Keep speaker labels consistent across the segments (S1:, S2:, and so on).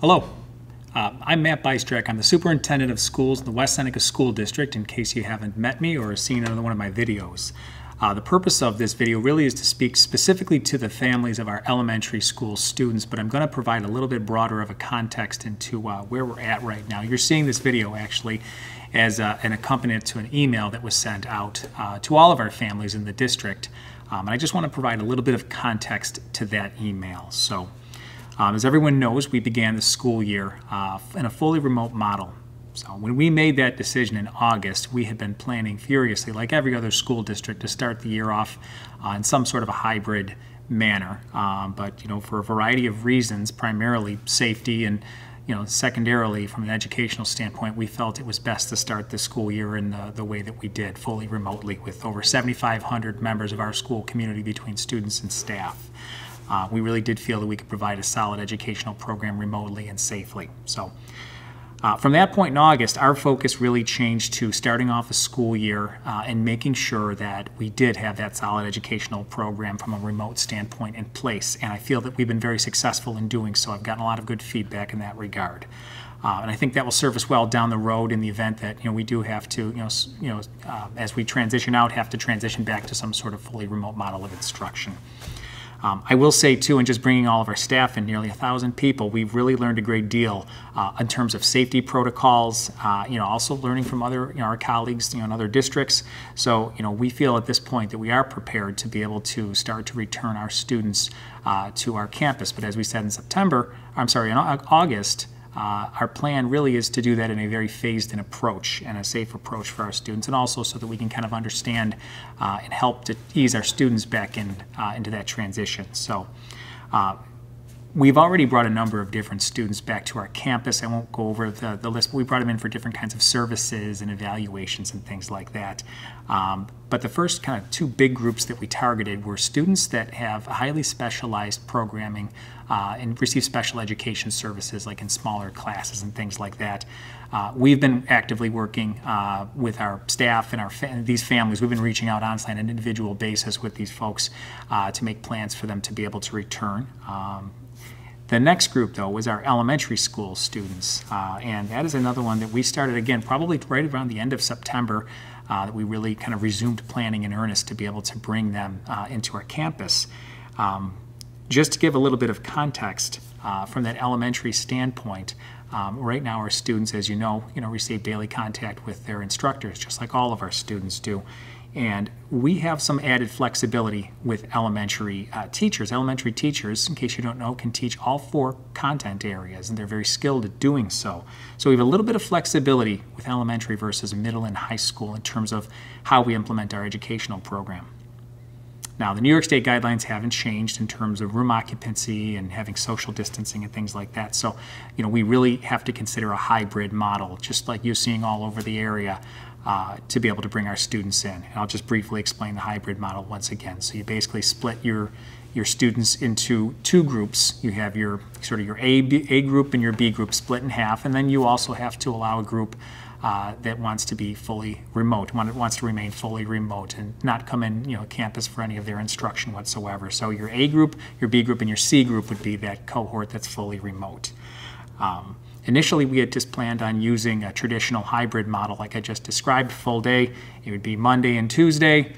S1: Hello, I'm Matt Bystrak. I'm the Superintendent of Schools in the West Seneca School District, in case you haven't met me or seen another one of my videos. The purpose of this video really is to speak specifically to the families of our elementary school students, but I'm going to provide a little bit broader of a context into where we're at right now. You're seeing this video actually as an accompaniment to an email that was sent out to all of our families in the district, and I just want to provide a little bit of context to that email. So, as everyone knows, we began the school year in a fully remote model. So when we made that decision in August, we had been planning furiously, like every other school district, to start the year off in some sort of a hybrid manner. But for a variety of reasons, primarily safety and secondarily from an educational standpoint, we felt it was best to start the school year in the way that we did, fully remotely, with over 7,500 members of our school community between students and staff. We really did feel that we could provide a solid educational program remotely and safely. So from that point in August, our focus really changed to starting off a school year and making sure that we did have that solid educational program from a remote standpoint in place. And I feel that we've been very successful in doing so. I've gotten a lot of good feedback in that regard. And I think that will serve us well down the road in the event that we do have to, as we transition out, have to transition back to some sort of fully remote model of instruction. I will say, too, in just bringing all of our staff in, nearly 1,000 people, we've really learned a great deal in terms of safety protocols, also learning from other, our colleagues, in other districts. So, we feel at this point that we are prepared to be able to start to return our students to our campus. But as we said in August, our plan really is to do that in a very phased-in approach and a safe approach for our students, and also so that we can kind of understand and help to ease our students back into that transition. So we've already brought a number of different students back to our campus. I won't go over the list, but we brought them in for different kinds of services and evaluations and things like that. But the first kind of two big groups that we targeted were students that have highly specialized programming and receive special education services, like in smaller classes and things like that. We've been actively working with our staff and these families. We've been reaching out honestly on an individual basis with these folks to make plans for them to be able to return. The next group, though, was our elementary school students, and that is another one that we started, again, probably right around the end of September, that we really kind of resumed planning in earnest to be able to bring them into our campus. Just to give a little bit of context from that elementary standpoint, right now our students, as you know, receive daily contact with their instructors, just like all of our students do. And we have some added flexibility with elementary teachers. Elementary teachers, in case you don't know, can teach all 4 content areas, and they're very skilled at doing so. So we have a little bit of flexibility with elementary versus middle and high school in terms of how we implement our educational program. Now, the New York State guidelines haven't changed in terms of room occupancy and having social distancing and things like that. So, we really have to consider a hybrid model, just like you're seeing all over the area, to be able to bring our students in. And I'll just briefly explain the hybrid model once again. So you basically split your students into 2 groups. You have your A group and your B group split in half, and then you also have to allow a group that wants to be fully remote, wants to remain fully remote and not come in, campus for any of their instruction whatsoever. So your A group, your B group, and your C group would be that cohort that's fully remote. Initially, we had just planned on using a traditional hybrid model like I just described, full day. It would be Monday and Tuesday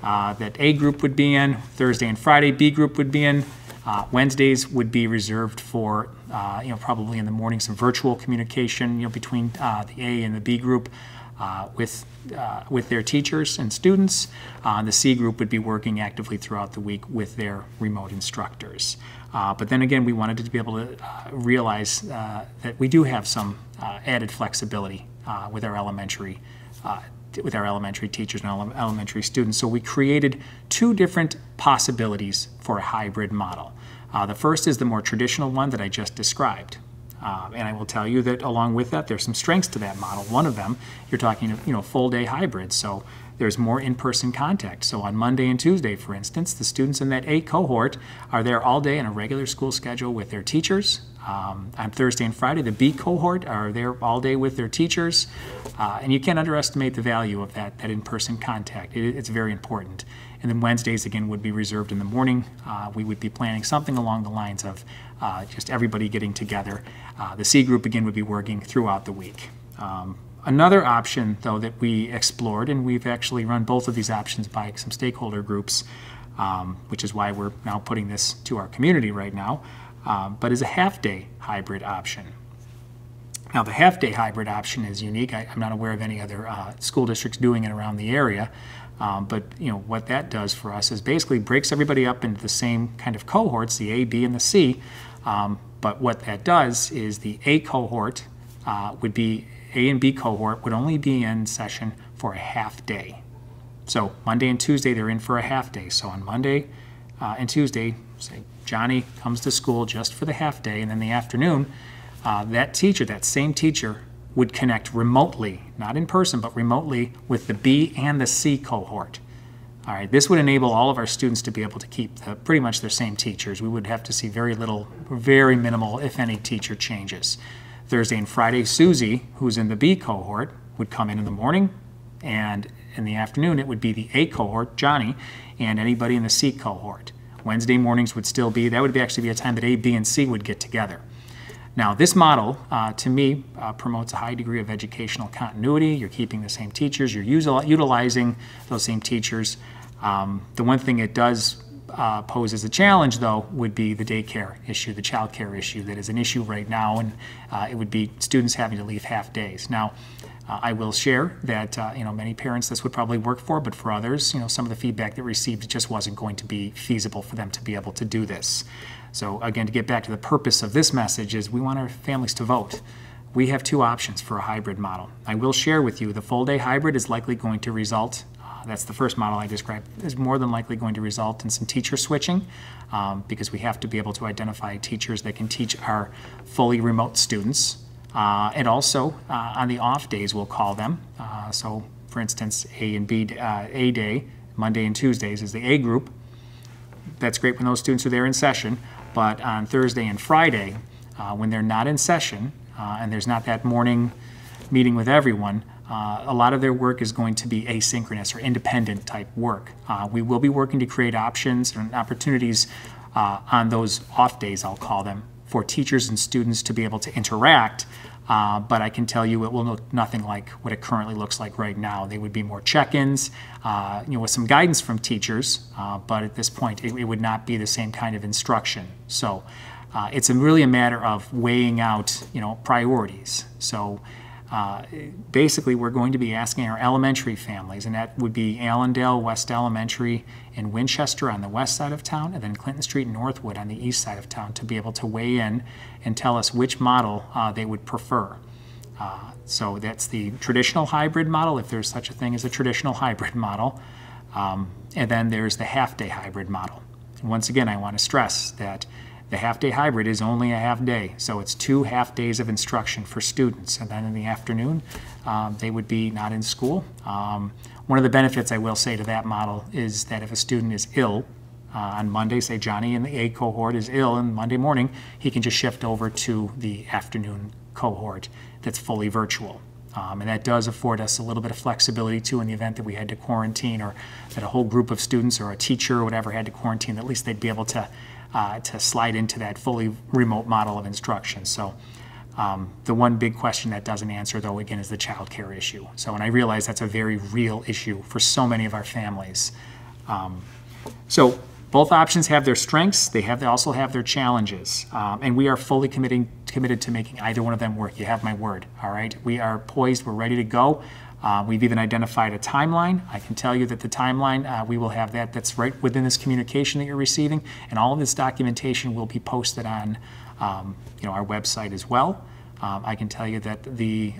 S1: that A group would be in, Thursday and Friday B group would be in. Wednesdays would be reserved for, probably in the morning, some virtual communication, between the A and the B group with their teachers and students. The C group would be working actively throughout the week with their remote instructors. But then again, we wanted to be able to realize that we do have some added flexibility with our elementary teachers and elementary students. So we created 2 different possibilities for a hybrid model. The first is the more traditional one that I just described. And I will tell you that along with that, there's some strengths to that model. One of them, you're talking, full day hybrid. So there's more in-person contact. So on Monday and Tuesday, for instance, the students in that A cohort are there all day in a regular school schedule with their teachers. On Thursday and Friday, the B cohort are there all day with their teachers. And you can't underestimate the value of that in-person contact. It's very important. And then Wednesdays, again, would be reserved in the morning. We would be planning something along the lines of just everybody getting together. The C group, again, would be working throughout the week. Another option, though, that we explored, and we've actually run both of these options by some stakeholder groups, which is why we're now putting this to our community right now, but is a half-day hybrid option. Now, the half-day hybrid option is unique. I'm not aware of any other school districts doing it around the area, but what that does for us is basically breaks everybody up into the same kind of cohorts, the A, B, and the C. But what that does is the A cohort would be A and B cohort would only be in session for a half day. So Monday and Tuesday, they're in for a half day. So on Monday and Tuesday, say Johnny comes to school just for the half day, and then the afternoon, that same teacher, would connect remotely, not in person, but remotely with the B and the C cohort. All right, this would enable all of our students to be able to keep pretty much their same teachers. We would have to see very minimal, if any, teacher changes. Thursday and Friday, Susie, who's in the B cohort, would come in the morning, and in the afternoon it would be the A cohort, Johnny, and anybody in the C cohort. Wednesday mornings would still be, that would actually be a time that A, B, and C would get together. Now, this model, to me, promotes a high degree of educational continuity. You're keeping the same teachers. You're utilizing those same teachers. The one thing it does pose as a challenge, though, would be the daycare issue, the child care issue that is an issue right now, and it would be students having to leave half days. Now, I will share that many parents this would probably work for, but for others, some of the feedback that received just wasn't going to be feasible for them to be able to do this. So again, to get back to the purpose of this message is we want our families to vote. We have two options for a hybrid model. I will share with you the full day hybrid is likely going to result, that's the first model I described, is more than likely going to result in some teacher switching because we have to be able to identify teachers that can teach our fully remote students. And also on the off days, we'll call them. So for instance, A and B, A day, Monday and Tuesdays is the A group. That's great when those students are there in session. But on Thursday and Friday, when they're not in session and there's not that morning meeting with everyone, a lot of their work is going to be asynchronous or independent type work. We will be working to create options and opportunities on those off days, I'll call them, for teachers and students to be able to interact. But I can tell you it will look nothing like what it currently looks like right now. They would be more check-ins, with some guidance from teachers, but at this point it would not be the same kind of instruction. So it's really a matter of weighing out, priorities. So basically we're going to be asking our elementary families, and that would be Allendale West Elementary in Winchester on the west side of town, and then Clinton Street and Northwood on the east side of town, to be able to weigh in and tell us which model they would prefer. So that's the traditional hybrid model, if there's such a thing as a traditional hybrid model. And then there's the half-day hybrid model. And once again, I want to stress that the half-day hybrid is only a half day, so it's 2 half days of instruction for students, and then in the afternoon they would be not in school. One of the benefits I will say to that model is that if a student is ill on Monday, say Johnny in the A cohort is ill, and Monday morning he can just shift over to the afternoon cohort that's fully virtual. And that does afford us a little bit of flexibility too in the event that we had to quarantine, or that a whole group of students or a teacher or whatever had to quarantine, at least they'd be able to slide into that fully remote model of instruction. So the one big question that doesn't answer, though, again, is the child care issue. So, and I realize that's a very real issue for so many of our families. So both options have their strengths. They also have their challenges. And we are fully committed to making either one of them work. You have my word, all right? We are poised. We're ready to go. We've even identified a timeline. I can tell you that the timeline, we will have that's right within this communication that you're receiving, and all of this documentation will be posted on our website as well. I can tell you that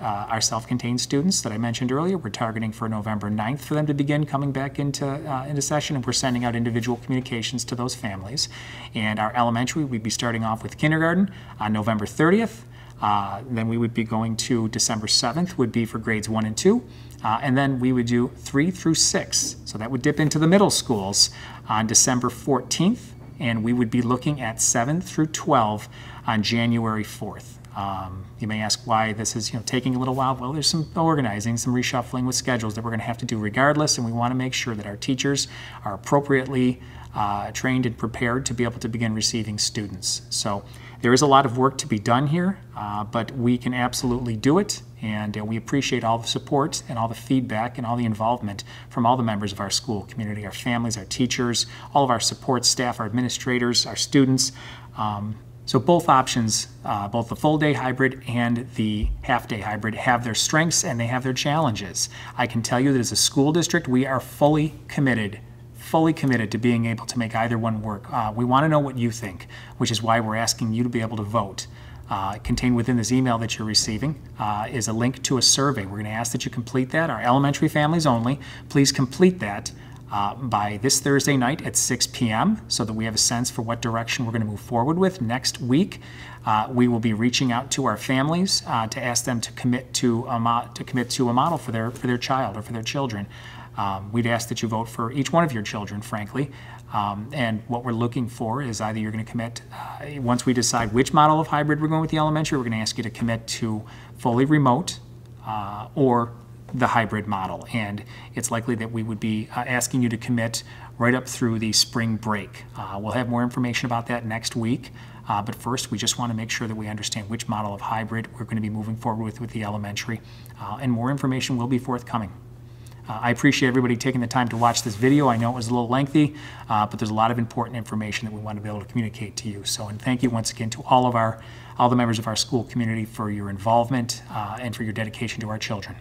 S1: our self-contained students that I mentioned earlier, we're targeting for November 9th for them to begin coming back into session, and we're sending out individual communications to those families. And our elementary, we'd be starting off with kindergarten on November 30th. Then we would be going to December 7th would be for grades 1 and 2. And then we would do 3 through 6. So that would dip into the middle schools on December 14th. And we would be looking at 7 through 12 on January 4th. You may ask why this is taking a little while. Well, there's some organizing, some reshuffling with schedules that we're going to have to do regardless, and we want to make sure that our teachers are appropriately trained and prepared to be able to begin receiving students. So there is a lot of work to be done here, but we can absolutely do it, and we appreciate all the support and all the feedback and all the involvement from all the members of our school community, our families, our teachers, all of our support staff, our administrators, our students. So both options, both the full-day hybrid and the half-day hybrid, have their strengths and they have their challenges. I can tell you that as a school district, we are fully committed to being able to make either one work. We want to know what you think, which is why we're asking you to be able to vote. Contained within this email that you're receiving is a link to a survey. We're going to ask that you complete that. Our elementary families only. Please complete that by this Thursday night at 6 p.m. so that we have a sense for what direction we're going to move forward with. Next week, we will be reaching out to our families to ask them to commit to a model for their child or for their children. We'd ask that you vote for each one of your children, frankly. And what we're looking for is either you're going to commit, once we decide which model of hybrid we're going with the elementary, we're going to ask you to commit to fully remote or the hybrid model. And it's likely that we would be asking you to commit right up through the spring break. We'll have more information about that next week. But first, we just want to make sure that we understand which model of hybrid we're going to be moving forward with the elementary. And more information will be forthcoming. I appreciate everybody taking the time to watch this video. I know it was a little lengthy, but there's a lot of important information that we want to be able to communicate to you. So, and thank you once again to all the members of our school community for your involvement and for your dedication to our children.